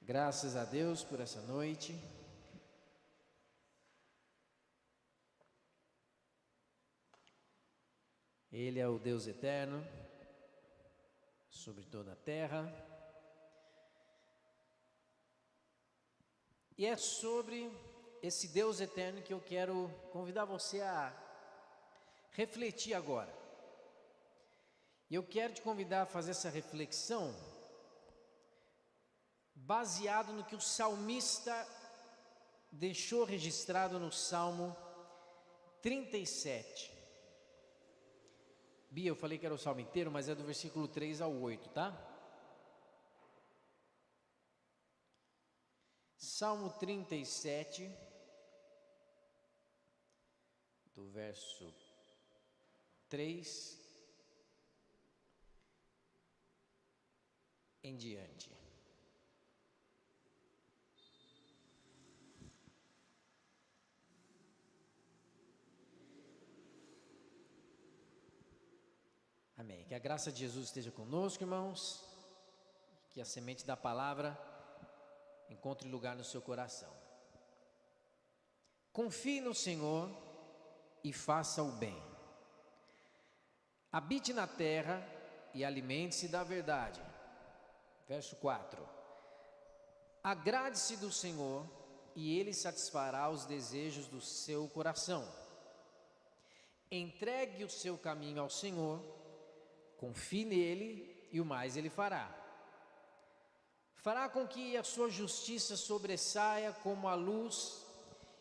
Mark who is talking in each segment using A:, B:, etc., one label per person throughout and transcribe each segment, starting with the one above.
A: Graças a Deus por essa noite. Ele é o Deus eterno, sobre toda a terra. E é sobre esse Deus eterno que eu quero convidar você a refletir agora. E eu quero te convidar a fazer essa reflexão baseado no que o salmista deixou registrado no Salmo 37. Bia, eu falei que era o salmo inteiro, mas é do versículo 3 ao 8, tá? Salmo 37, do verso 3 em diante. Amém. Que a graça de Jesus esteja conosco, irmãos. Que a semente da palavra encontre lugar no seu coração. Confie no Senhor e faça o bem. Habite na terra e alimente-se da verdade. Verso 4. Agrade-se do Senhor e Ele satisfará os desejos do seu coração. Entregue o seu caminho ao Senhor, confie nele e o mais Ele fará. Fará com que a sua justiça sobressaia como a luz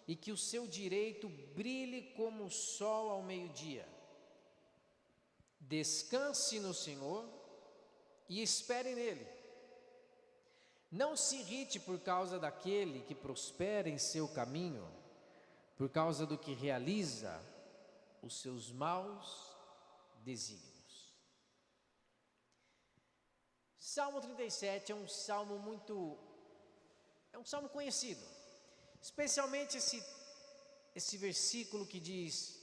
A: e que o seu direito brilhe como o sol ao meio-dia. Descanse no Senhor e espere nele. Não se irrite por causa daquele que prospera em seu caminho, por causa do que realiza os seus maus desígnios. Salmo 37 é um salmo conhecido, especialmente esse versículo que diz: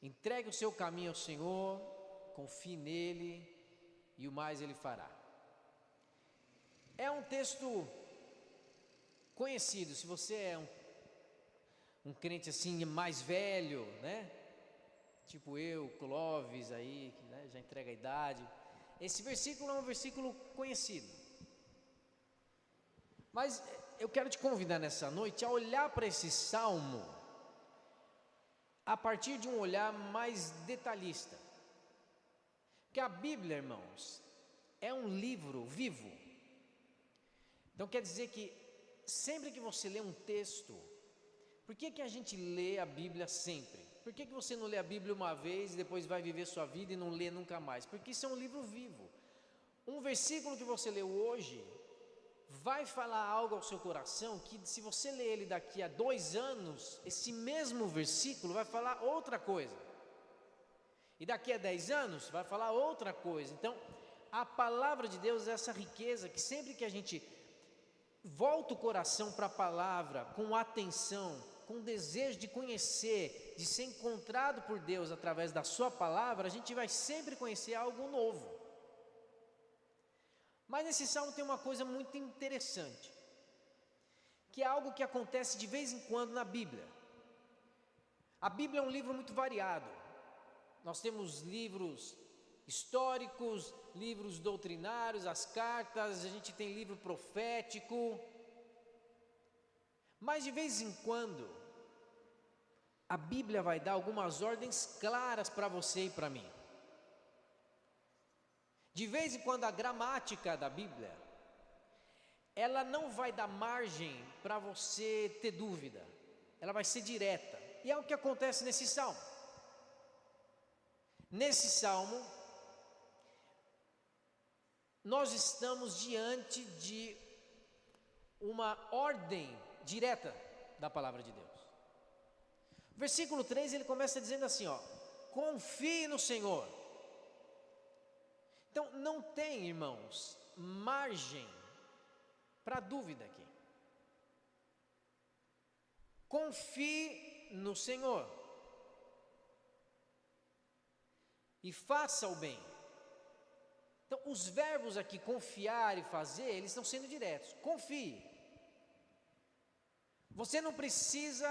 A: entregue o seu caminho ao Senhor, confie nele e o mais Ele fará. É um texto conhecido. Se você é um crente assim mais velho, né? Tipo eu, Clóvis aí, que né, já entrega a idade. Esse versículo é um versículo conhecido. Mas eu quero te convidar nessa noite a olhar para esse salmo a partir de um olhar mais detalhista. Porque a Bíblia, irmãos, é um livro vivo. Então quer dizer que sempre que você lê um texto, por que a gente lê a Bíblia sempre? Por que você não lê a Bíblia uma vez e depois vai viver sua vida e não lê nunca mais? Porque isso é um livro vivo. Um versículo que você leu hoje vai falar algo ao seu coração que, se você ler ele daqui a 2 anos, esse mesmo versículo vai falar outra coisa. E daqui a 10 anos vai falar outra coisa. Então, a palavra de Deus é essa riqueza que sempre que a gente volta o coração para a palavra com atenção, com desejo de conhecer, de ser encontrado por Deus através da sua palavra, a gente vai sempre conhecer algo novo. Mas nesse salmo tem uma coisa muito interessante, que é algo que acontece de vez em quando na Bíblia. A Bíblia é um livro muito variado. Nós temos livros históricos, livros doutrinários, as cartas, a gente tem livro profético. Mas de vez em quando, a Bíblia vai dar algumas ordens claras para você e para mim. De vez em quando a gramática da Bíblia, ela não vai dar margem para você ter dúvida, ela vai ser direta. E é o que acontece nesse salmo. Nesse salmo, nós estamos diante de uma ordem direta da palavra de Deus. Versículo 3, ele começa dizendo assim, ó: confie no Senhor. Então não tem, irmãos, margem para dúvida aqui. Confie no Senhor e faça o bem. Então, os verbos aqui, confiar e fazer, eles estão sendo diretos. Confie. Você não precisa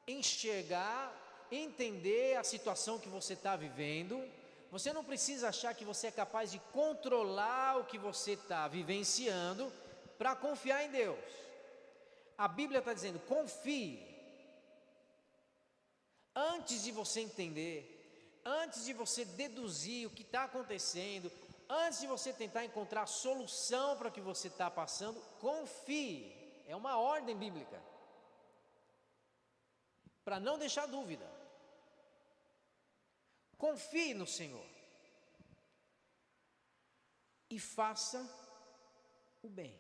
A: enxergar, entender a situação que você está vivendo. Você não precisa achar que você é capaz de controlar o que você está vivenciando para confiar em Deus. A Bíblia está dizendo, confie. Antes de você entender, antes de você deduzir o que está acontecendo, antes de você tentar encontrar a solução para o que você está passando, confie. É uma ordem bíblica, para não deixar dúvida. Confie no Senhor e faça o bem.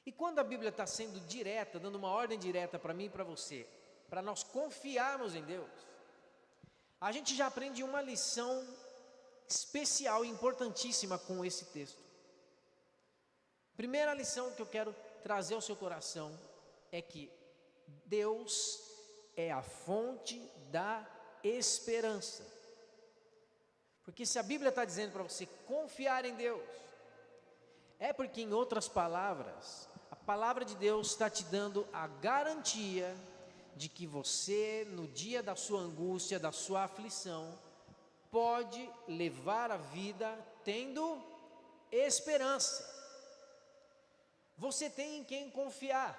A: E quando a Bíblia está sendo direta, dando uma ordem direta para mim e para você, para nós confiarmos em Deus, a gente já aprende uma lição especial e importantíssima com esse texto. Primeira lição que eu quero trazer ao seu coração é que Deus é a fonte da esperança. Porque se a Bíblia está dizendo para você confiar em Deus, é porque, em outras palavras, a palavra de Deus está te dando a garantia de que você, no dia da sua angústia, da sua aflição, pode levar a vida tendo esperança. Você tem em quem confiar.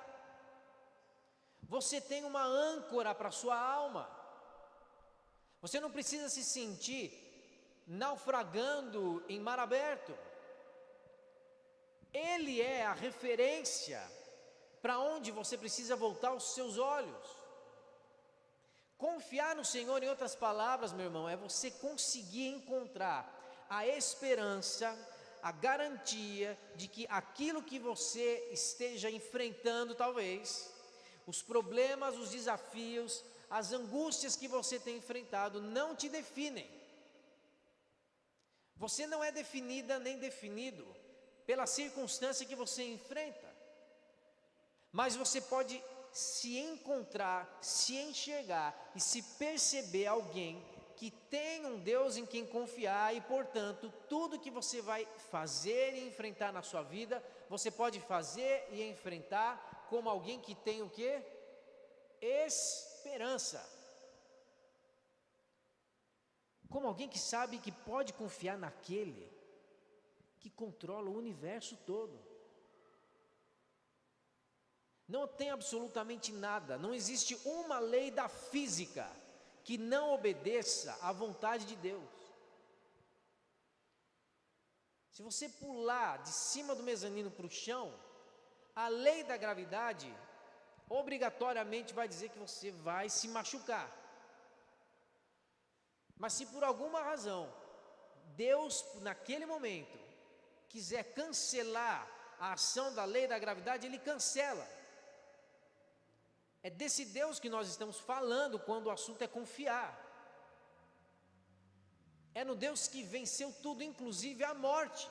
A: Você tem uma âncora para a sua alma. Você não precisa se sentir naufragando em mar aberto. Ele é a referência para onde você precisa voltar os seus olhos. Confiar no Senhor, em outras palavras, meu irmão, é você conseguir encontrar a esperança, a garantia de que aquilo que você esteja enfrentando, talvez, os problemas, os desafios, as angústias que você tem enfrentado não te definem. Você não é definida nem definido pela circunstância que você enfrenta, mas você pode se encontrar, se enxergar e se perceber alguém que tem um Deus em quem confiar e, portanto, tudo que você vai fazer e enfrentar na sua vida, você pode fazer e enfrentar como alguém que tem o quê? Esperança. Como alguém que sabe que pode confiar naquele que controla o universo todo. Não tem absolutamente nada, não existe uma lei da física que não obedeça à vontade de Deus. Se você pular de cima do mezanino para o chão, a lei da gravidade obrigatoriamente vai dizer que você vai se machucar. Mas se por alguma razão Deus, naquele momento, quiser cancelar a ação da lei da gravidade, Ele cancela. É desse Deus que nós estamos falando quando o assunto é confiar. É no Deus que venceu tudo, inclusive a morte.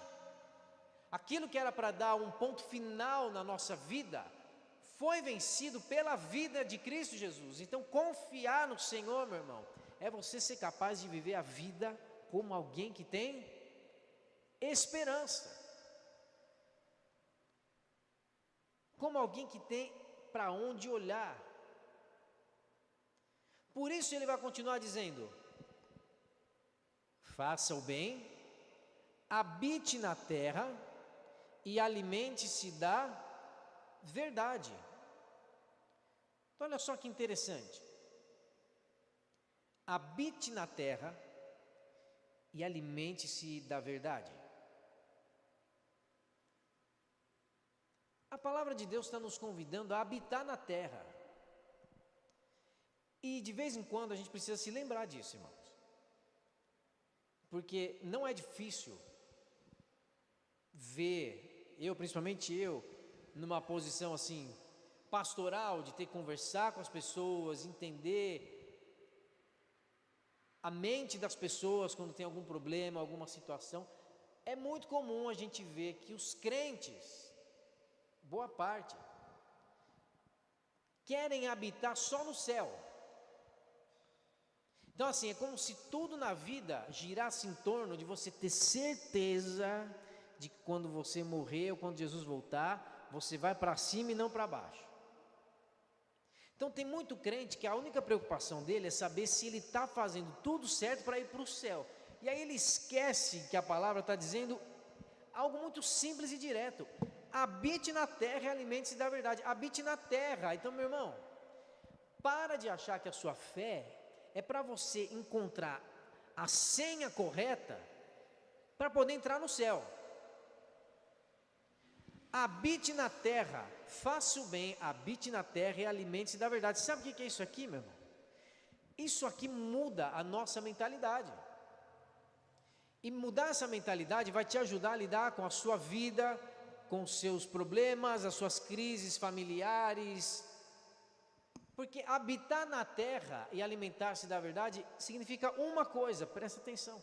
A: Aquilo que era para dar um ponto final na nossa vida, foi vencido pela vida de Cristo Jesus. Então, confiar no Senhor, meu irmão, é você ser capaz de viver a vida como alguém que tem esperança. Como alguém que tem para onde olhar. Por isso ele vai continuar dizendo: faça o bem, habite na terra e alimente-se da verdade. Então olha só que interessante. Habite na terra e alimente-se da verdade. A palavra de Deus está nos convidando a habitar na terra. E de vez em quando a gente precisa se lembrar disso, irmãos. Porque não é difícil ver, principalmente eu, numa posição assim, pastoral, de ter que conversar com as pessoas, entender a mente das pessoas quando tem algum problema, alguma situação. É muito comum a gente ver que os crentes, boa parte, querem habitar só no céu. Então assim, é como se tudo na vida girasse em torno de você ter certeza de que quando você morrer ou quando Jesus voltar, você vai para cima e não para baixo. Então tem muito crente que a única preocupação dele é saber se ele está fazendo tudo certo para ir para o céu. E aí ele esquece que a palavra está dizendo algo muito simples e direto: habite na terra e alimente-se da verdade. Habite na terra. Então, meu irmão, para de achar que a sua fé é para você encontrar a senha correta para poder entrar no céu. Habite na terra, faça o bem, habite na terra e alimente-se da verdade. Sabe o que é isso aqui, meu irmão? Isso aqui muda a nossa mentalidade. E mudar essa mentalidade vai te ajudar a lidar com a sua vida, com os seus problemas, as suas crises familiares. Porque habitar na terra e alimentar-se da verdade significa uma coisa, presta atenção.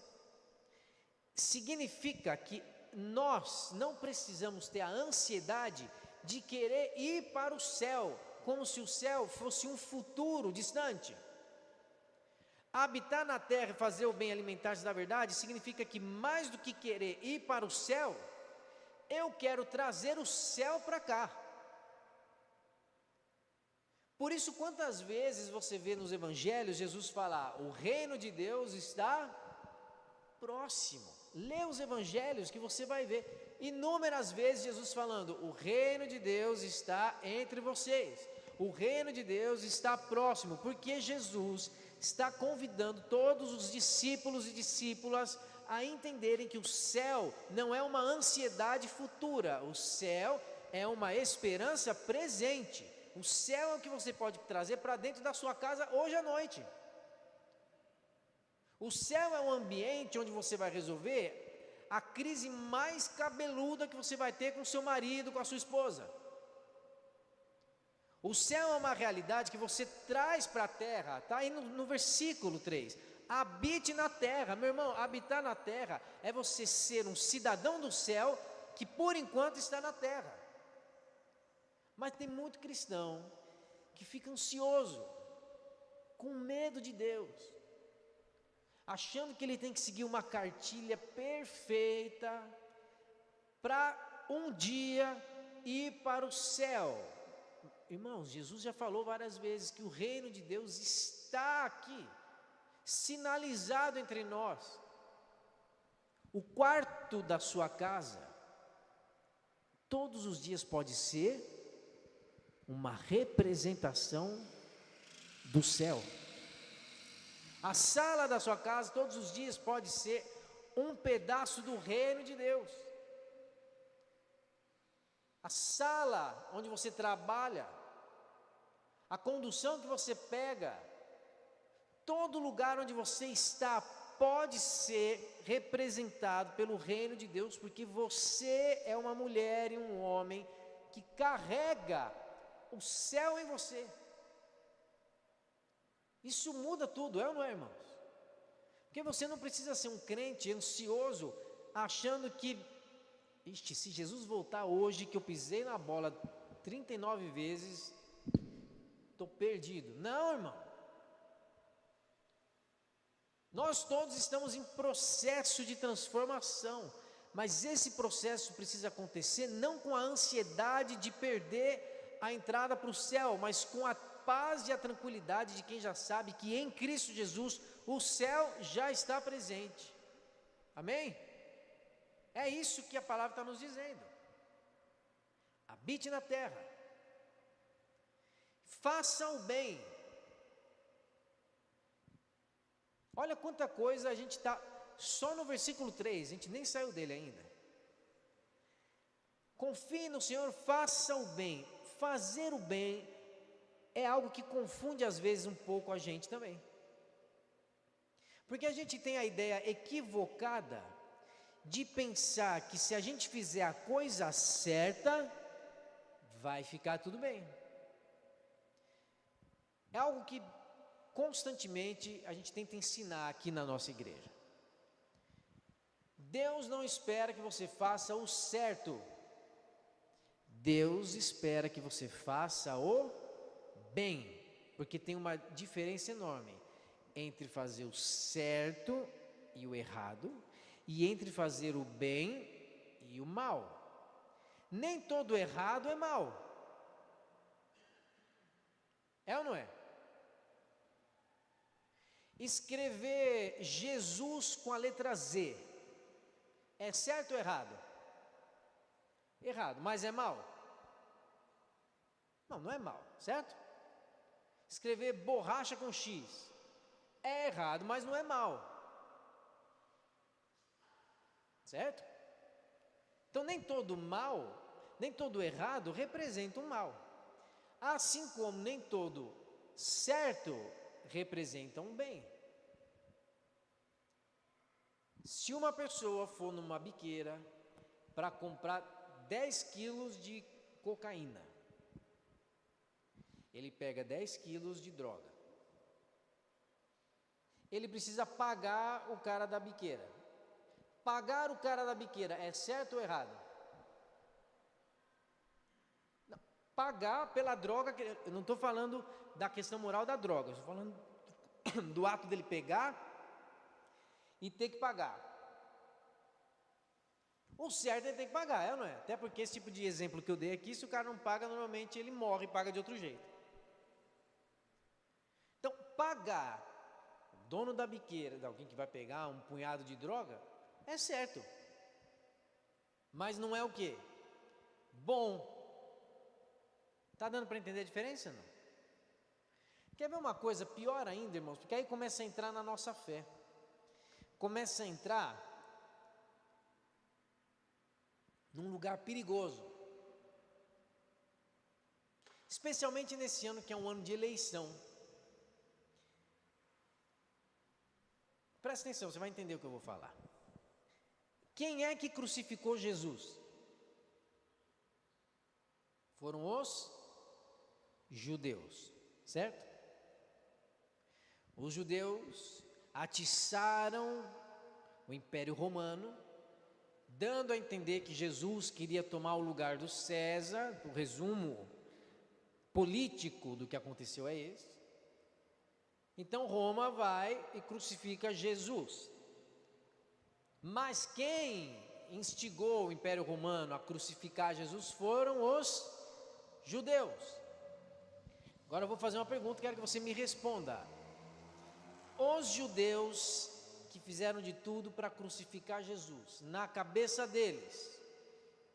A: Significa que nós não precisamos ter a ansiedade de querer ir para o céu, como se o céu fosse um futuro distante. Habitar na terra e fazer o bem, alimentar-se da verdade, significa que mais do que querer ir para o céu, eu quero trazer o céu para cá. Por isso, quantas vezes você vê nos evangelhos Jesus falar: o reino de Deus está próximo. Lê os evangelhos que você vai ver inúmeras vezes Jesus falando: o reino de Deus está entre vocês, o reino de Deus está próximo, porque Jesus está convidando todos os discípulos e discípulas a entenderem que o céu não é uma ansiedade futura, o céu é uma esperança presente. O céu é o que você pode trazer para dentro da sua casa hoje à noite. O céu é um ambiente onde você vai resolver a crise mais cabeluda que você vai ter com seu marido, com a sua esposa. O céu é uma realidade que você traz para a terra, está aí no versículo 3. Habite na terra, meu irmão. Habitar na terra é você ser um cidadão do céu que por enquanto está na terra. Mas tem muito cristão que fica ansioso, com medo de Deus, achando que ele tem que seguir uma cartilha perfeita para um dia ir para o céu. Irmãos, Jesus já falou várias vezes que o reino de Deus está aqui, sinalizado entre nós. O quarto da sua casa, todos os dias pode ser uma representação do céu. A sala da sua casa, todos os dias, pode ser um pedaço do reino de Deus. A sala onde você trabalha, a condução que você pega, todo lugar onde você está pode ser representado pelo reino de Deus, porque você é uma mulher e um homem que carrega o céu em você. Isso muda tudo, é ou não é, irmãos? Porque você não precisa ser um crente ansioso, achando que, se Jesus voltar hoje, que eu pisei na bola 39 vezes, estou perdido. Não, irmão. Nós todos estamos em processo de transformação, mas esse processo precisa acontecer não com a ansiedade de perder a entrada para o céu, mas com a paz e a tranquilidade de quem já sabe que em Cristo Jesus o céu já está presente. Amém? É isso que a palavra está nos dizendo. Habite na terra, faça o bem. Olha quanta coisa a gente está, só no versículo 3, a gente nem saiu dele ainda. Confie no Senhor, faça o bem. Fazer o bem é algo que confunde às vezes um pouco a gente também. Porque a gente tem a ideia equivocada de pensar que se a gente fizer a coisa certa, vai ficar tudo bem. É algo que constantemente a gente tenta ensinar aqui na nossa igreja. Deus não espera que você faça o certo. Deus espera que você faça o bem, porque tem uma diferença enorme entre fazer o certo e o errado, e entre fazer o bem e o mal. Nem todo errado é mal. É ou não é? Escrever Jesus com a letra Z é certo ou errado? Errado, mas é mal? Não, não é mal, certo? Escrever borracha com X é errado, mas não é mal, certo? Então nem todo mal, nem todo errado representa um mal, assim como nem todo certo representa um bem. Se uma pessoa for numa biqueira para comprar 10 quilos de cocaína, ele pega 10 quilos de droga, ele precisa pagar o cara da biqueira. Pagar o cara da biqueira é certo ou errado? Não, pagar pela droga, eu não estou falando da questão moral da droga, eu estou falando do ato dele pegar e ter que pagar. O certo é ter que pagar, é ou não é? Até porque esse tipo de exemplo que eu dei aqui, se o cara não paga, normalmente ele morre e paga de outro jeito. Então, pagar o dono da biqueira, de alguém que vai pegar um punhado de droga, é certo. Mas não é o quê? Bom. Está dando para entender a diferença, não? Quer ver uma coisa pior ainda, irmãos? Porque aí começa a entrar na nossa fé. Começa a entrar num lugar perigoso. Especialmente nesse ano que é um ano de eleição. Presta atenção, você vai entender o que eu vou falar. Quem é que crucificou Jesus? Foram os judeus, certo? Os judeus atiçaram o Império Romano, dando a entender que Jesus queria tomar o lugar do César. O resumo político do que aconteceu é esse. Então Roma vai e crucifica Jesus. Mas quem instigou o Império Romano a crucificar Jesus foram os judeus. Agora eu vou fazer uma pergunta, quero que você me responda. Os judeus que fizeram de tudo para crucificar Jesus, na cabeça deles,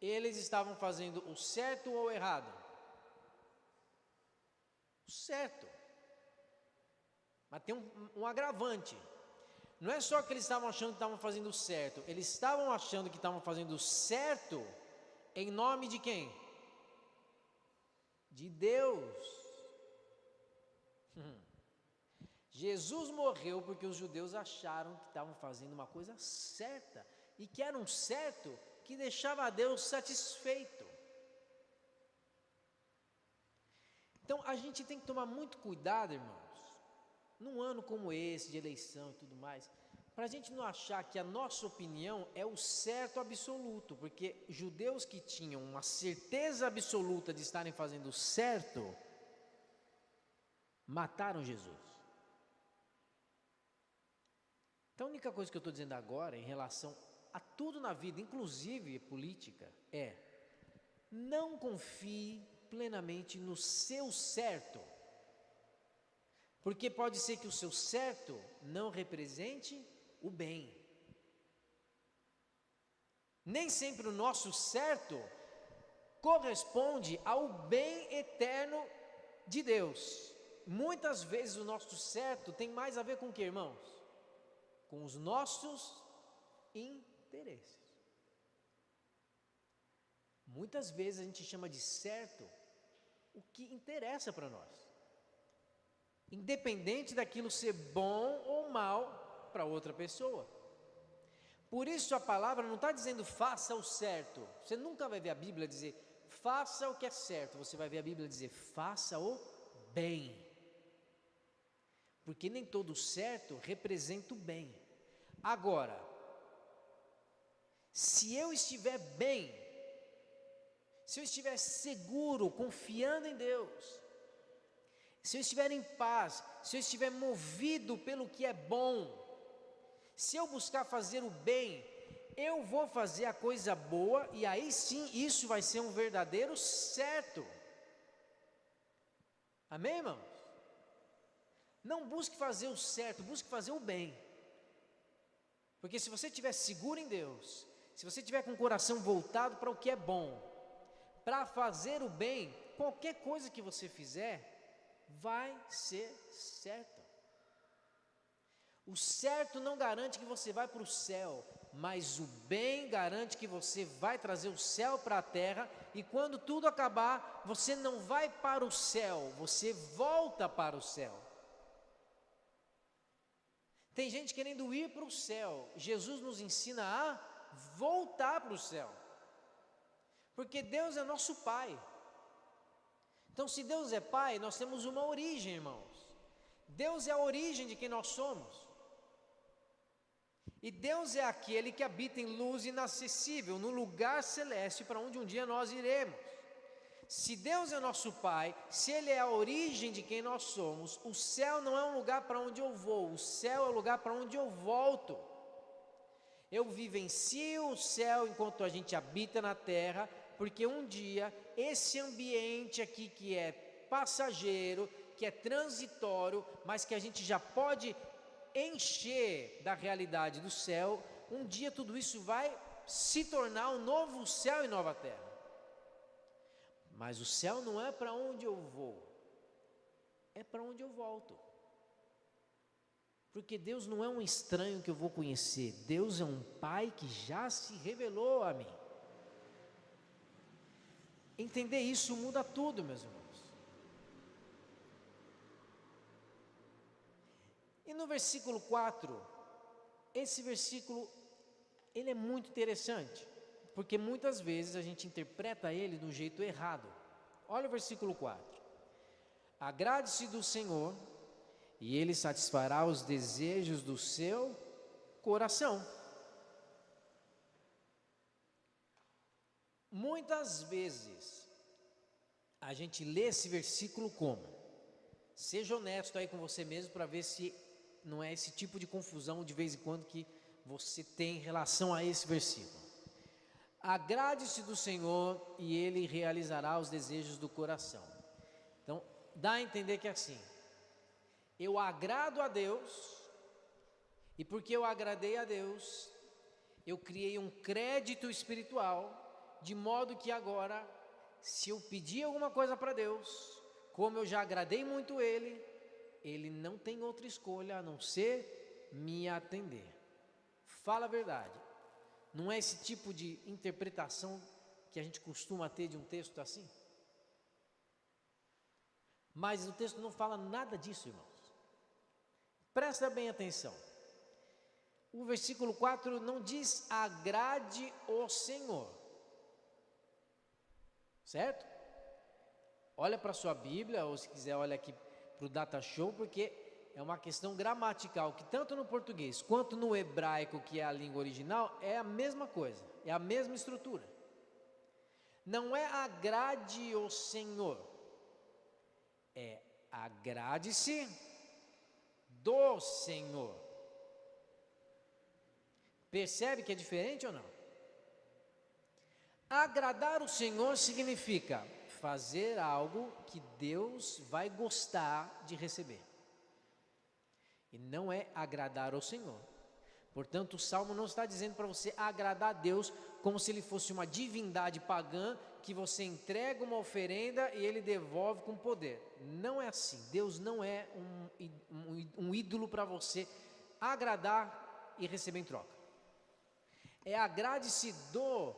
A: eles estavam fazendo o certo ou o errado? O certo. Mas tem um agravante. Não é só que eles estavam achando que estavam fazendo o certo, eles estavam achando que estavam fazendo o certo em nome de quem? De Deus. Jesus morreu porque os judeus acharam que estavam fazendo uma coisa certa, e que era um certo que deixava a Deus satisfeito. Então a gente tem que tomar muito cuidado, irmãos, num ano como esse, de eleição e tudo mais, para a gente não achar que a nossa opinião é o certo absoluto, porque judeus que tinham uma certeza absoluta de estarem fazendo o certo, mataram Jesus. Então a única coisa que eu estou dizendo agora, em relação a tudo na vida, inclusive política, é: não confie plenamente no seu certo, porque pode ser que o seu certo não represente o bem. Nem sempre o nosso certo corresponde ao bem eterno de Deus. Muitas vezes o nosso certo tem mais a ver com o que, irmãos? Com os nossos interesses. Muitas vezes a gente chama de certo o que interessa para nós, independente daquilo ser bom ou mal para outra pessoa. Por isso a palavra não está dizendo faça o certo. Você nunca vai ver a Bíblia dizer faça o que é certo. Você vai ver a Bíblia dizer faça o bem, porque nem todo certo representa o bem. Agora, se eu estiver bem, se eu estiver seguro, confiando em Deus, se eu estiver em paz, se eu estiver movido pelo que é bom, se eu buscar fazer o bem, eu vou fazer a coisa boa, e aí sim, isso vai ser um verdadeiro certo. Amém, irmãos? Não busque fazer o certo, busque fazer o bem. Porque se você estiver seguro em Deus, se você estiver com o coração voltado para o que é bom, para fazer o bem, qualquer coisa que você fizer, vai ser certa. O certo não garante que você vai para o céu, mas o bem garante que você vai trazer o céu para a terra, e quando tudo acabar, você não vai para o céu, você volta para o céu. Tem gente querendo ir para o céu, Jesus nos ensina a voltar para o céu, porque Deus é nosso Pai. Então, se Deus é Pai, nós temos uma origem, irmãos. Deus é a origem de quem nós somos. E Deus é aquele que habita em luz inacessível, no lugar celeste para onde um dia nós iremos. Se Deus é nosso Pai, se Ele é a origem de quem nós somos, o céu não é um lugar para onde eu vou, o céu é o lugar para onde eu volto. Eu vivencio o céu enquanto a gente habita na terra, porque um dia esse ambiente aqui que é passageiro, que é transitório, mas que a gente já pode encher da realidade do céu, um dia tudo isso vai se tornar um novo céu e nova terra. Mas o céu não é para onde eu vou, é para onde eu volto. Porque Deus não é um estranho que eu vou conhecer, Deus é um Pai que já se revelou a mim. Entender isso muda tudo, meus irmãos. E no versículo 4, esse versículo, ele é muito interessante, porque muitas vezes a gente interpreta ele do jeito errado. Olha o versículo 4. Agrade-se do Senhor, e Ele satisfará os desejos do seu coração. Muitas vezes a gente lê esse versículo como? Seja honesto aí com você mesmo para ver se não é esse tipo de confusão de vez em quando que você tem em relação a esse versículo. Agrade-se do Senhor e Ele realizará os desejos do coração. Então, dá a entender que é assim: eu agrado a Deus, e porque eu agradei a Deus, eu criei um crédito espiritual, de modo que agora, se eu pedir alguma coisa para Deus, como eu já agradei muito Ele, Ele não tem outra escolha a não ser me atender. Fala a verdade. Não é esse tipo de interpretação que a gente costuma ter de um texto assim? Mas o texto não fala nada disso, irmãos. Presta bem atenção. O versículo 4 não diz agrade o Senhor. Certo? Olha para a sua Bíblia, ou se quiser olha aqui para o Data Show, porque é uma questão gramatical, que tanto no português quanto no hebraico, que é a língua original, é a mesma coisa, é a mesma estrutura. Não é agrade o Senhor, é agrade-se do Senhor. Percebe que é diferente ou não? Agradar o Senhor significa fazer algo que Deus vai gostar de receber. E não é agradar ao Senhor. Portanto, o Salmo não está dizendo para você agradar a Deus como se Ele fosse uma divindade pagã que você entrega uma oferenda e Ele devolve com poder. Não é assim. Deus não é um ídolo para você agradar e receber em troca. É agrade-se do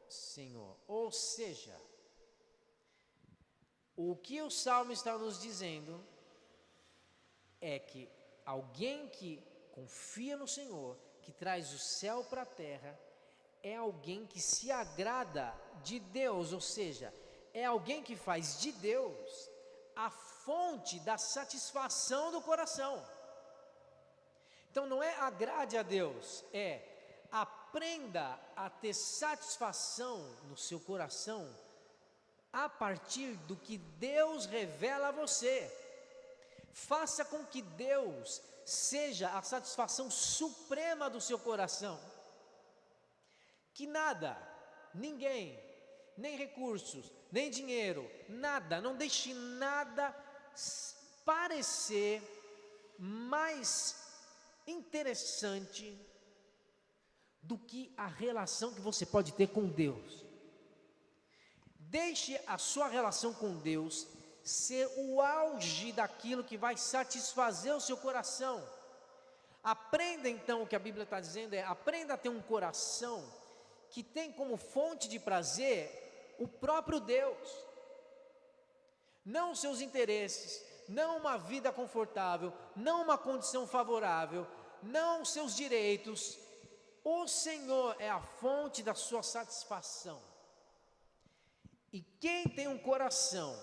A: Senhor. Ou seja, o que o Salmo está nos dizendo é que alguém que confia no Senhor, que traz o céu para a terra, é alguém que se agrada de Deus, ou seja, é alguém que faz de Deus a fonte da satisfação do coração. Então não é agrade a Deus, é aprenda a ter satisfação no seu coração a partir do que Deus revela a você. Faça com que Deus seja a satisfação suprema do seu coração. Que nada, ninguém, nem recursos, nem dinheiro, nada, não deixe nada parecer mais interessante do que a relação que você pode ter com Deus. Deixe a sua relação com Deus ser o auge daquilo que vai satisfazer o seu coração. Aprenda então, o que a Bíblia está dizendo aprenda a ter um coração que tem como fonte de prazer o próprio Deus, não os seus interesses, não uma vida confortável, não uma condição favorável, não os seus direitos. O Senhor é a fonte da sua satisfação. E quem tem um coração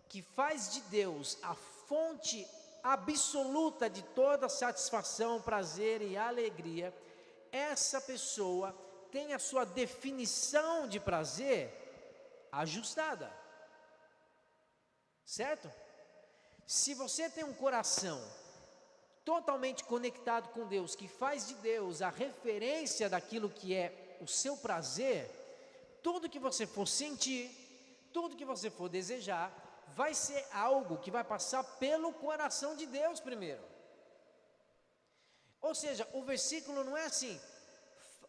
A: que faz de Deus a fonte absoluta de toda satisfação, prazer e alegria, essa pessoa tem a sua definição de prazer ajustada, certo? Se você tem um coração totalmente conectado com Deus, que faz de Deus a referência daquilo que é o seu prazer, tudo que você for sentir, tudo que você for desejar, vai ser algo que vai passar pelo coração de Deus primeiro. Ou seja, o versículo não é assim: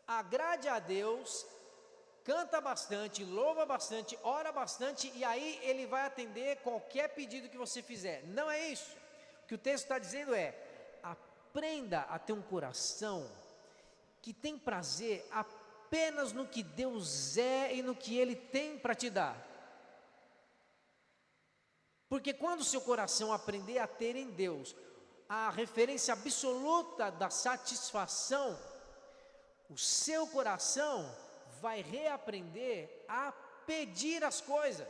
A: agrade a Deus, canta bastante, louva bastante, ora bastante, e aí Ele vai atender qualquer pedido que você fizer. Não é isso. O que o texto está dizendo é: aprenda a ter um coração que tem prazer apenas no que Deus é e no que Ele tem para te dar. Porque quando o seu coração aprender a ter em Deus a referência absoluta da satisfação, o seu coração vai reaprender a pedir as coisas.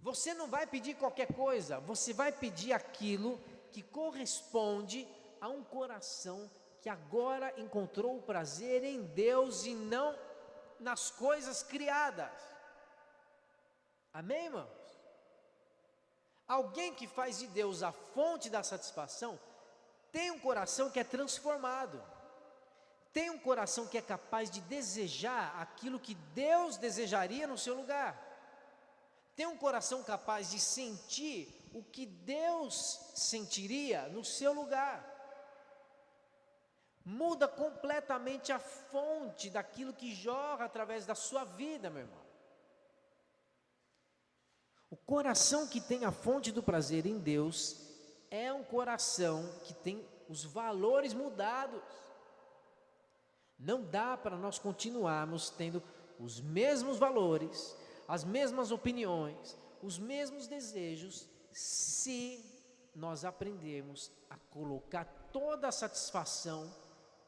A: Você não vai pedir qualquer coisa, você vai pedir aquilo que corresponde a um coração que agora encontrou o prazer em Deus e não nas coisas criadas. Amém, irmãos? Alguém que faz de Deus a fonte da satisfação tem um coração que é transformado, tem um coração que é capaz de desejar aquilo que Deus desejaria no seu lugar, tem um coração capaz de sentir o que Deus sentiria no seu lugar. Muda completamente a fonte daquilo que jorra através da sua vida, meu irmão. O coração que tem a fonte do prazer em Deus é um coração que tem os valores mudados. Não dá para nós continuarmos tendo os mesmos valores, as mesmas opiniões, os mesmos desejos, se nós aprendermos a colocar toda a satisfação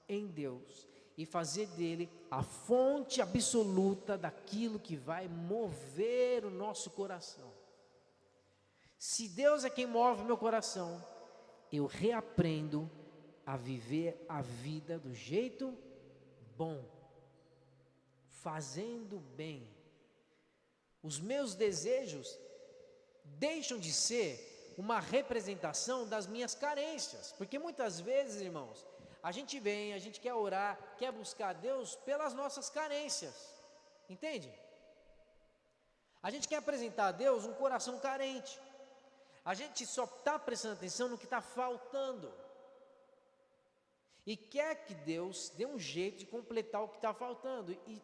A: em Deus e fazer dele a fonte absoluta daquilo que vai mover o nosso coração. Se Deus é quem move o meu coração, eu reaprendo a viver a vida do jeito bom, fazendo bem. Os meus desejos deixam de ser uma representação das minhas carências, porque muitas vezes, irmãos, a gente vem, a gente quer orar, quer buscar a Deus pelas nossas carências, entende? A gente quer apresentar a Deus um coração carente, a gente só está prestando atenção no que está faltando, e quer que Deus dê um jeito de completar o que está faltando, e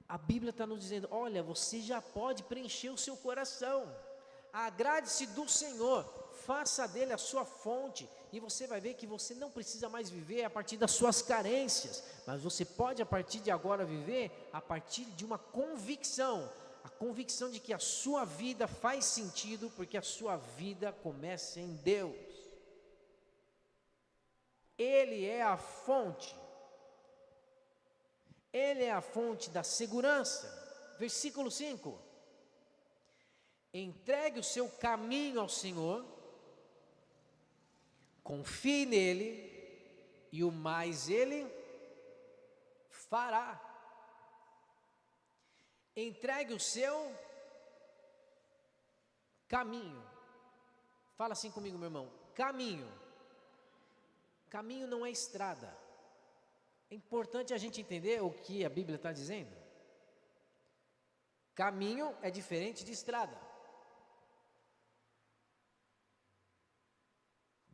A: a Bíblia está nos dizendo: olha, você já pode preencher o seu coração, agrade-se do Senhor, faça dele a sua fonte, e você vai ver que você não precisa mais viver a partir das suas carências, mas você pode a partir de agora viver a partir de uma convicção, a convicção de que a sua vida faz sentido, porque a sua vida começa em Deus. Ele é a fonte, Ele é a fonte da segurança. Versículo 5: entregue o seu caminho ao Senhor, confie nele, e o mais Ele fará. Entregue o seu caminho. Fala assim comigo, meu irmão. Caminho. Caminho não é estrada. É importante a gente entender o que a Bíblia está dizendo. Caminho é diferente de estrada.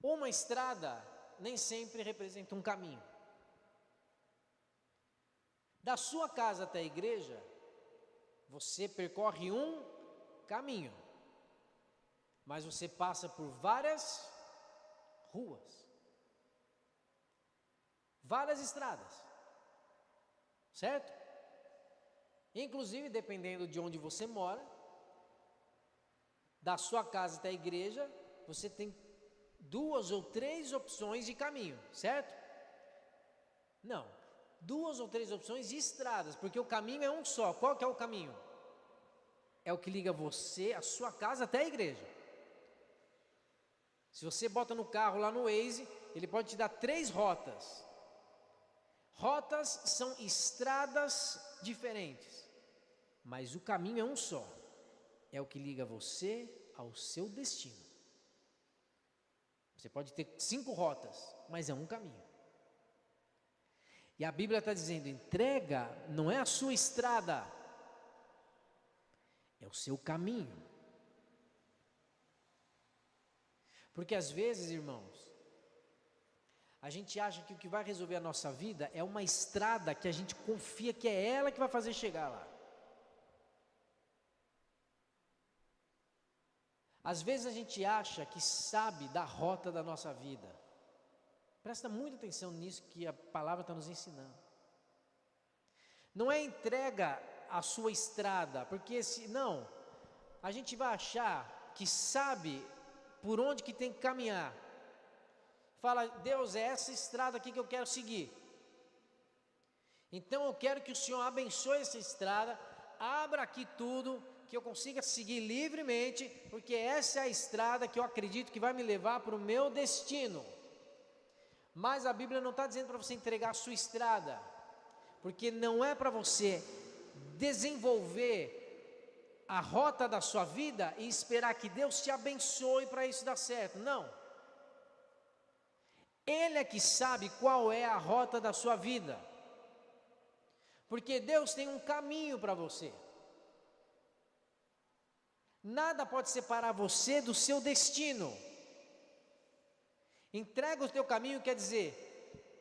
A: Uma estrada nem sempre representa um caminho. Da sua casa até a igreja, você percorre um caminho, mas você passa por várias ruas, várias estradas, certo? Inclusive, dependendo de onde você mora, da sua casa até a igreja, você tem 2 ou 3 opções de caminho, certo? Não, 2 ou 3 opções de estradas, porque o caminho é um só. Qual que é o caminho? É o que liga você, a sua casa até a igreja. Se você bota no carro lá no Waze, ele pode te dar 3 rotas. Rotas são estradas diferentes, mas o caminho é um só. É o que liga você ao seu destino. Você pode ter 5 rotas, mas é um caminho. E a Bíblia está dizendo: entrega não é a sua estrada, é o seu caminho. Porque às vezes, irmãos, a gente acha que o que vai resolver a nossa vida é uma estrada que a gente confia que é ela que vai fazer chegar lá. Às vezes a gente acha que sabe da rota da nossa vida. Presta muita atenção nisso que a palavra está nos ensinando. Não é entrega a sua estrada, porque não, a gente vai achar que sabe por onde que tem que caminhar. Fala: Deus, é essa estrada aqui que eu quero seguir. Então eu quero que o Senhor abençoe essa estrada, abra aqui tudo, que eu consiga seguir livremente, porque essa é a estrada que eu acredito que vai me levar para o meu destino. Mas a Bíblia não está dizendo para você entregar a sua estrada, porque não é para você desenvolver a rota da sua vida e esperar que Deus te abençoe para isso dar certo. Não. Ele é que sabe qual é a rota da sua vida, porque Deus tem um caminho para você. Nada pode separar você do seu destino. Entrega o teu caminho quer dizer,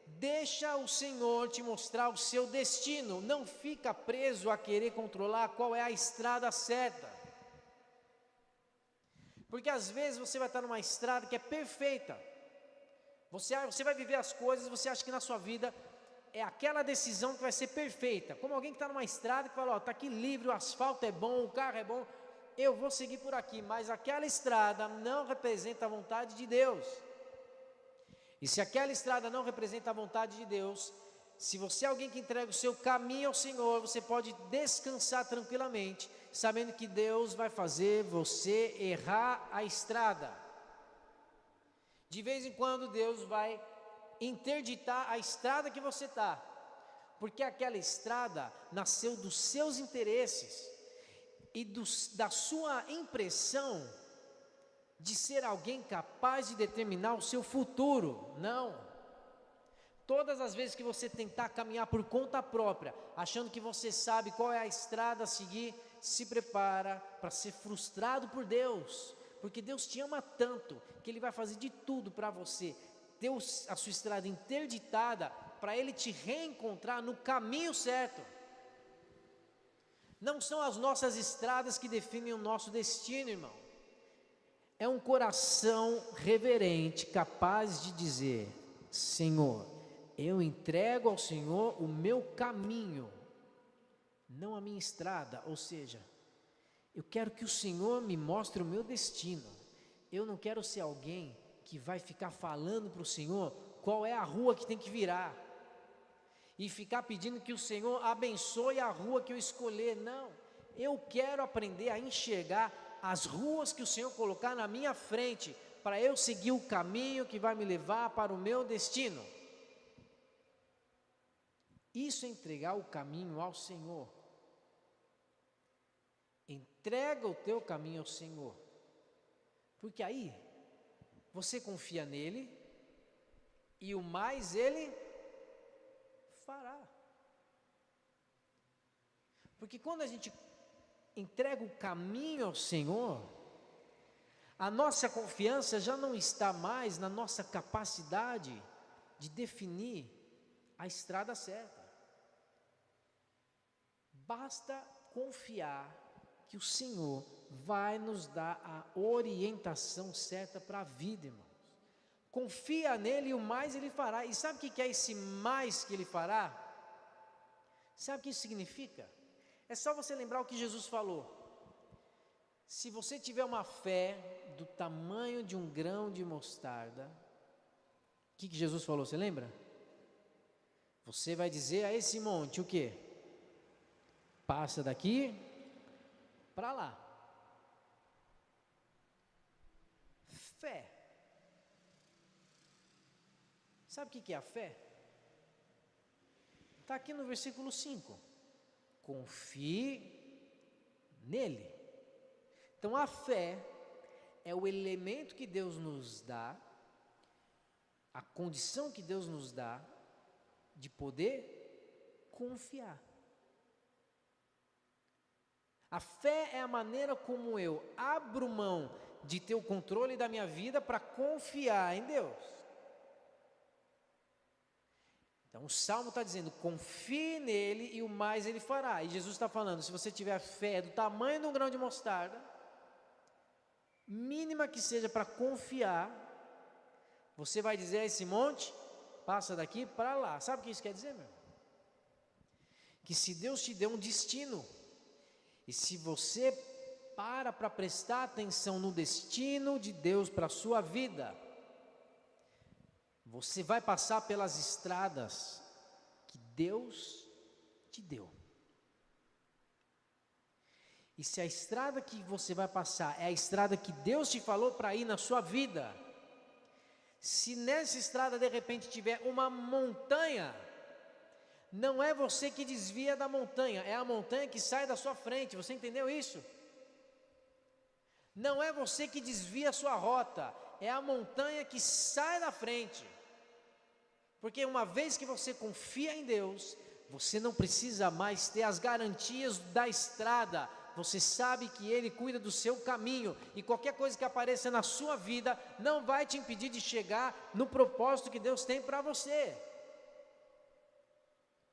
A: deixa o Senhor te mostrar o seu destino. Não fica preso a querer controlar qual é a estrada certa. Porque às vezes você vai estar numa estrada que é perfeita. Você vai viver as coisas, você acha que na sua vida é aquela decisão que vai ser perfeita. Como alguém que está numa estrada que fala: ó, está aqui livre, o asfalto é bom, o carro é bom, eu vou seguir por aqui. Mas aquela estrada não representa a vontade de Deus. E se aquela estrada não representa a vontade de Deus, se você é alguém que entrega o seu caminho ao Senhor, você pode descansar tranquilamente, sabendo que Deus vai fazer você errar a estrada. De vez em quando Deus vai interditar a estrada que você está, porque aquela estrada nasceu dos seus interesses e da sua impressão de ser alguém capaz de determinar o seu futuro. Não. Todas as vezes que você tentar caminhar por conta própria, achando que você sabe qual é a estrada a seguir, se prepara para ser frustrado por Deus, porque Deus te ama tanto, que Ele vai fazer de tudo para você ter a sua estrada interditada, para Ele te reencontrar no caminho certo. Não são as nossas estradas que definem o nosso destino, irmão. É um coração reverente, capaz de dizer: Senhor, eu entrego ao Senhor o meu caminho, não a minha estrada. Ou seja, eu quero que o Senhor me mostre o meu destino. Eu não quero ser alguém que vai ficar falando para o Senhor qual é a rua que tem que virar, e ficar pedindo que o Senhor abençoe a rua que eu escolher. Não, eu quero aprender a enxergar as ruas que o Senhor colocar na minha frente, para eu seguir o caminho que vai me levar para o meu destino. Isso é entregar o caminho ao Senhor. Entrega o teu caminho ao Senhor, porque aí você confia nele e o mais ele fará. Porque quando a gente entrega o caminho ao Senhor, a nossa confiança já não está mais na nossa capacidade de definir a estrada certa. Basta confiar que o Senhor vai nos dar a orientação certa para a vida, irmãos. Confia nele e o mais ele fará. E sabe o que é esse mais que ele fará? Sabe o que isso significa? É só você lembrar o que Jesus falou. Se você tiver uma fé do tamanho de um grão de mostarda, o que Jesus falou, você lembra? Você vai dizer a esse monte o quê? Passa daqui para lá. Fé. Sabe o que é a fé? Está aqui no versículo 5. Confie nele. Então a fé é o elemento que Deus nos dá, a condição que Deus nos dá de poder confiar. A fé é a maneira como eu abro mão de ter o controle da minha vida para confiar em Deus. Então o Salmo está dizendo, confie nele e o mais ele fará. E Jesus está falando, se você tiver fé do tamanho de um grão de mostarda, mínima que seja para confiar, você vai dizer a esse monte, passa daqui para lá. Sabe o que isso quer dizer, meu irmão? Que se Deus te deu um destino, e se você para prestar atenção no destino de Deus para a sua vida, você vai passar pelas estradas que Deus te deu. E se a estrada que você vai passar é a estrada que Deus te falou para ir na sua vida, se nessa estrada de repente tiver uma montanha, não é você que desvia da montanha, é a montanha que sai da sua frente, você entendeu isso? Não é você que desvia a sua rota, é a montanha que sai da frente. Porque uma vez que você confia em Deus, você não precisa mais ter as garantias da estrada. Você sabe que Ele cuida do seu caminho, e qualquer coisa que apareça na sua vida não vai te impedir de chegar no propósito que Deus tem para você.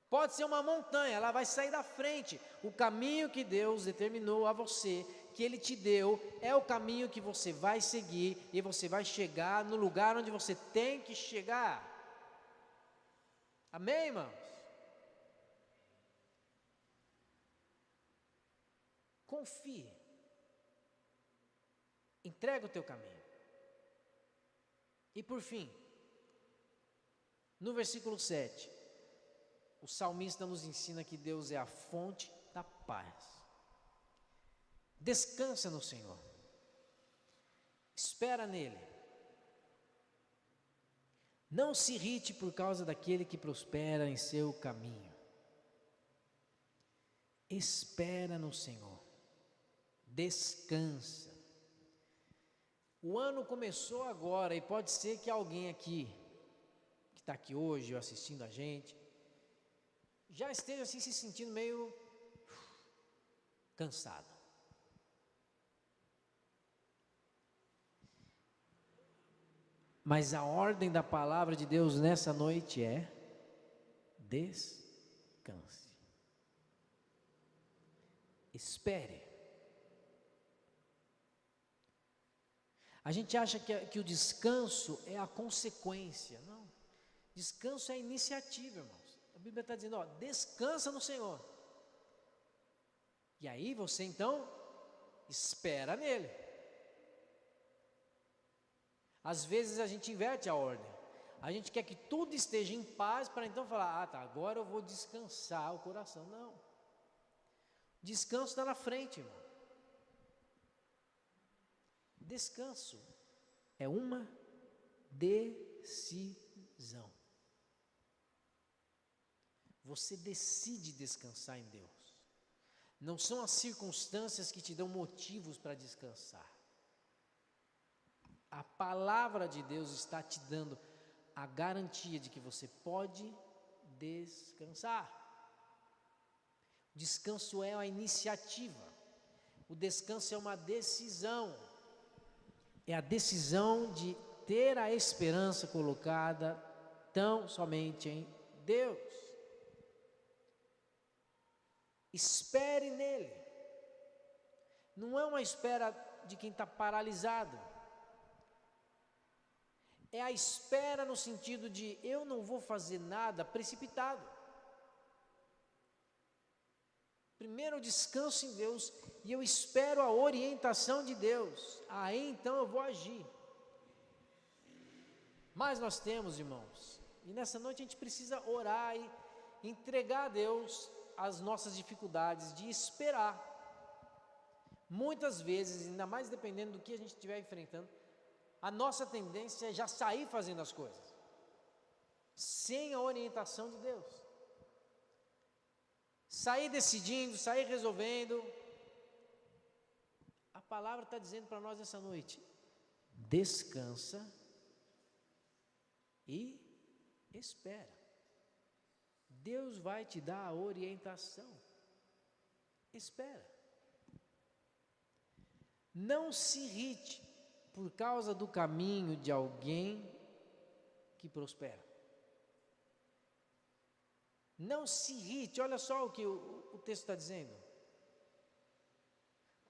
A: Pode ser uma montanha, ela vai sair da frente. O caminho que Deus determinou a você, que Ele te deu, é o caminho que você vai seguir, e você vai chegar no lugar onde você tem que chegar. Amém, irmãos? Confie. Entrega o teu caminho. E por fim, no versículo 7, o salmista nos ensina que Deus é a fonte da paz. Descansa no Senhor. Espera nele. Não se irrite por causa daquele que prospera em seu caminho. Espera no Senhor. Descansa. O ano começou agora e pode ser que alguém aqui, que está aqui hoje assistindo a gente, já esteja assim se sentindo meio cansado. Mas a ordem da palavra de Deus nessa noite é: descanse. Espere. A gente acha que o descanso é a consequência. Não. Descanso é a iniciativa, irmãos. A Bíblia está dizendo, descansa no Senhor. E aí você então espera nele. Às vezes a gente inverte a ordem. A gente quer que tudo esteja em paz para então falar, tá, agora eu vou descansar o coração. Não. Descanso está na frente, irmão. Descanso é uma decisão. Você decide descansar em Deus. Não são as circunstâncias que te dão motivos para descansar. A palavra de Deus está te dando a garantia de que você pode descansar. O descanso é a iniciativa. O descanso é uma decisão. É a decisão de ter a esperança colocada tão somente em Deus. Espere nele. Não é uma espera de quem está paralisado. É a espera no sentido de eu não vou fazer nada precipitado. Primeiro eu descanso em Deus e eu espero a orientação de Deus. Aí então eu vou agir. Mas nós temos, irmãos, e nessa noite a gente precisa orar e entregar a Deus as nossas dificuldades de esperar. Muitas vezes, ainda mais dependendo do que a gente estiver enfrentando, a nossa tendência é já sair fazendo as coisas, sem a orientação de Deus. Sair decidindo, sair resolvendo. A palavra está dizendo para nós essa noite: descansa e espera. Deus vai te dar a orientação. Espera. Não se irrite por causa do caminho de alguém que prospera. Não se irrite, olha só o que o texto está dizendo.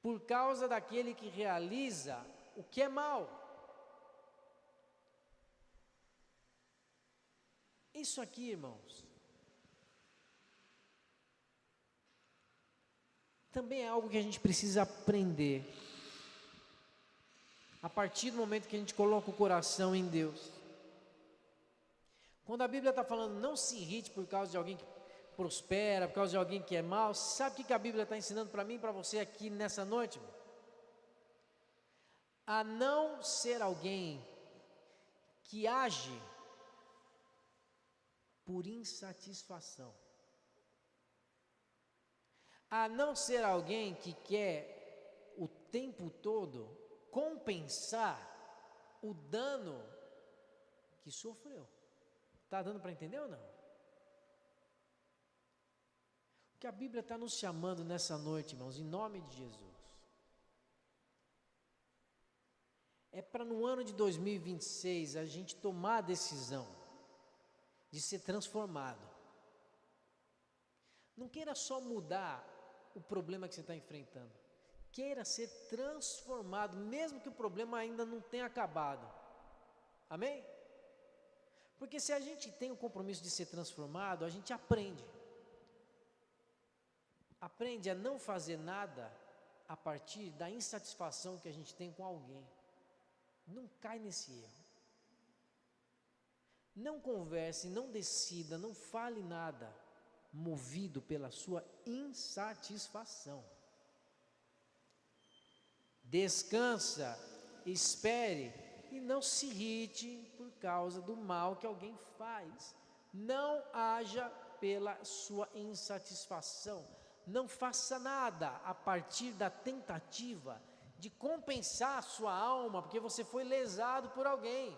A: Por causa daquele que realiza o que é mal. Isso aqui, irmãos, também é algo que a gente precisa aprender. A partir do momento que a gente coloca o coração em Deus. Quando a Bíblia está falando, não se irrite por causa de alguém que prospera, por causa de alguém que é mau, sabe o que a Bíblia está ensinando para mim e para você aqui nessa noite? Irmão? A não ser alguém que age por insatisfação. A não ser alguém que quer o tempo todo compensar o dano que sofreu. Está dando para entender ou não? O que a Bíblia está nos chamando nessa noite, irmãos, em nome de Jesus, é para no ano de 2026 a gente tomar a decisão de ser transformado. Não queira só mudar o problema que você está enfrentando. Queira ser transformado, mesmo que o problema ainda não tenha acabado. Amém? Porque se a gente tem o compromisso de ser transformado, a gente aprende. Aprende a não fazer nada a partir da insatisfação que a gente tem com alguém. Não cai nesse erro. Não converse, não decida, não fale nada movido pela sua insatisfação. Descansa, espere e não se irrite por causa do mal que alguém faz. Não haja pela sua insatisfação. Não faça nada a partir da tentativa de compensar a sua alma, porque você foi lesado por alguém.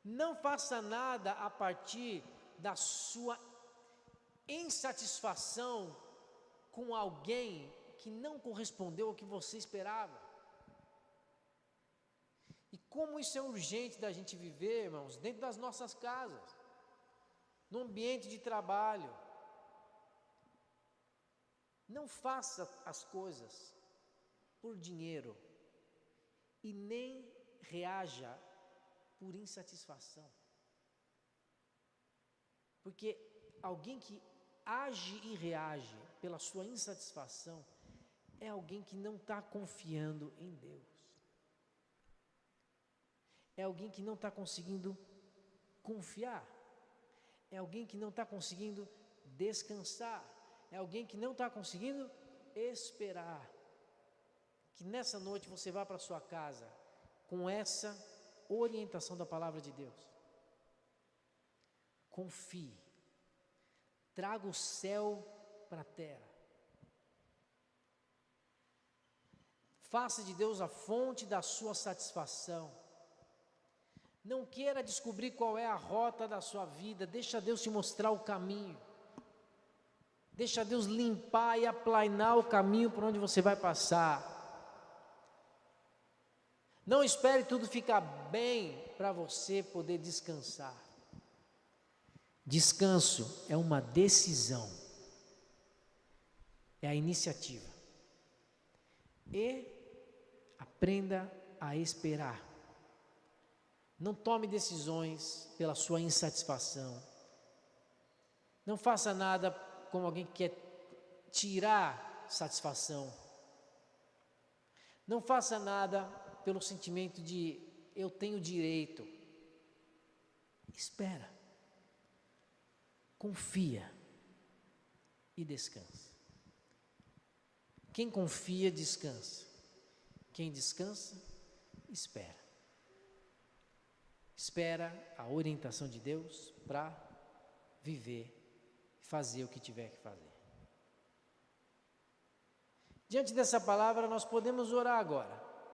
A: Não faça nada a partir da sua insatisfação com alguém que não correspondeu ao que você esperava. E como isso é urgente da gente viver, irmãos, dentro das nossas casas, no ambiente de trabalho. Não faça as coisas por dinheiro e nem reaja por insatisfação. Porque alguém que age e reage pela sua insatisfação é alguém que não está confiando em Deus. É alguém que não está conseguindo confiar. É alguém que não está conseguindo descansar. É alguém que não está conseguindo esperar. Que nessa noite você vá para a sua casa com essa orientação da palavra de Deus. Confie. Traga o céu para a terra. Faça de Deus a fonte da sua satisfação. Não queira descobrir qual é a rota da sua vida, deixa Deus te mostrar o caminho. Deixa Deus limpar e aplainar o caminho por onde você vai passar. Não espere tudo ficar bem para você poder descansar. Descanso é uma decisão, é a iniciativa. E aprenda a esperar. Não tome decisões pela sua insatisfação. Não faça nada como alguém que quer tirar satisfação. Não faça nada pelo sentimento de eu tenho direito. Espera. Confia e descansa. Quem confia, descansa. Quem descansa, espera. Espera a orientação de Deus para viver, fazer o que tiver que fazer. Diante dessa palavra, nós podemos orar agora.